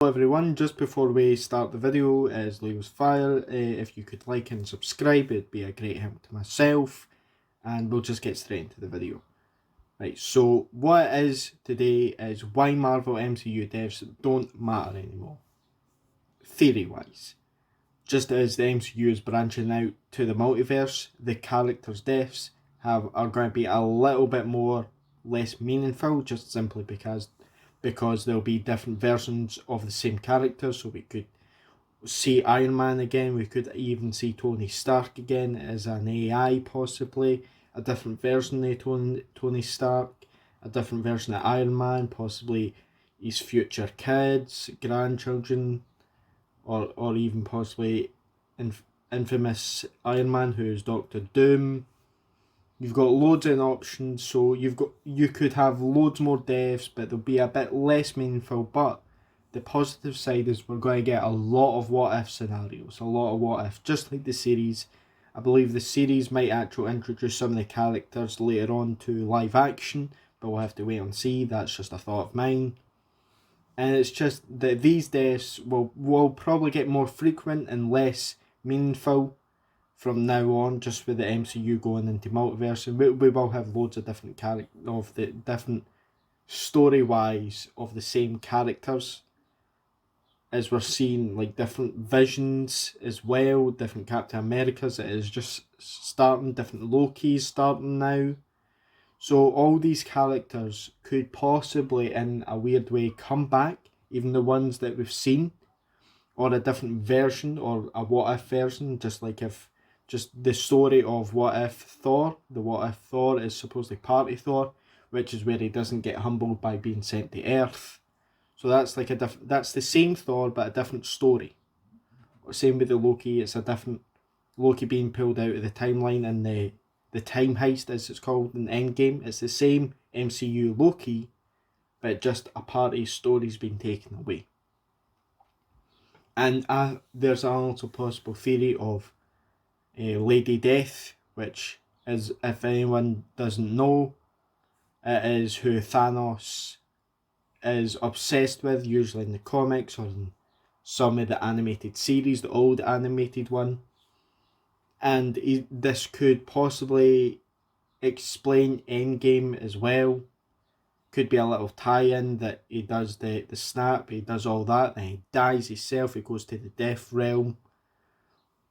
Hello everyone, just before we start the video is Leo's Fire. If you could like and subscribe, it'd be a great help to myself, and we'll just get straight into the video. Right, so what it is today is why Marvel MCU Deaths don't matter anymore, theory wise. Just as the MCU is branching out to the multiverse, the characters' deaths are going to be a little bit less meaningful, just simply because there'll be different versions of the same character. So we could see Iron Man again, we could even see Tony Stark again as an AI, possibly a different version of Tony Stark, a different version of Iron Man, possibly his future kids, grandchildren, or even possibly infamous Iron Man who's Doctor Doom. You've got loads of options, so you could have loads more deaths, but they'll be a bit less meaningful. But the positive side is we're going to get a lot of what if scenarios, a lot of what if, just like the series. I believe the series might actually introduce some of the characters later on to live action, but we'll have to wait and see. That's just a thought of mine. And it's just that these deaths will probably get more frequent and less meaningful from now on, just with the MCU going into multiverse, and we will have loads of different story-wise of the same characters, as we're seeing like different visions as well, different Captain Americas. It is just starting, different Lokis starting now. So all these characters could possibly, in a weird way, come back, even the ones that we've seen, or a different version, or a what-if version, just the story of What If Thor. The What If Thor is supposedly Party Thor, which is where he doesn't get humbled by being sent to Earth. So that's like that's the same Thor but a different story. Same with the Loki. It's a different Loki being pulled out of the timeline, and the time heist, as it's called in Endgame. It's the same MCU Loki, but just a part of his story's been taken away. And there's also a possible theory of Lady Death, which is, if anyone doesn't know, it is who Thanos is obsessed with, usually in the comics or in some of the animated series, the old animated one. And this could possibly explain Endgame as well. Could be a little tie-in that he does the snap, he does all that, then he dies himself, he goes to the death realm,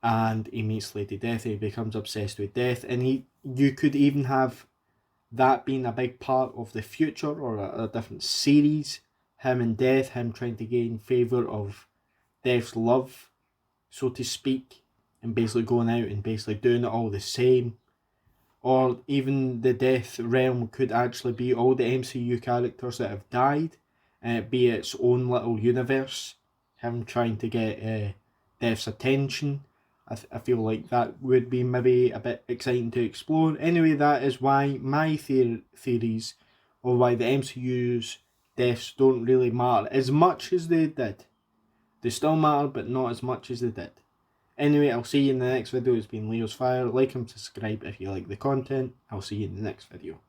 and he meets Lady Death, he becomes obsessed with death, and you could even have that being a big part of the future, or a different series, him and Death, him trying to gain favour of Death's love, so to speak, and basically going out and basically doing it all the same. Or even the Death realm could actually be all the MCU characters that have died, and it be its own little universe, him trying to get Death's attention. I feel like that would be maybe a bit exciting to explore. Anyway, that is why my theories of why the MCU's deaths don't really matter as much as they did. They still matter, but not as much as they did. Anyway, I'll see you in the next video. It's been Leo's Fire. Like and subscribe if you like the content. I'll see you in the next video.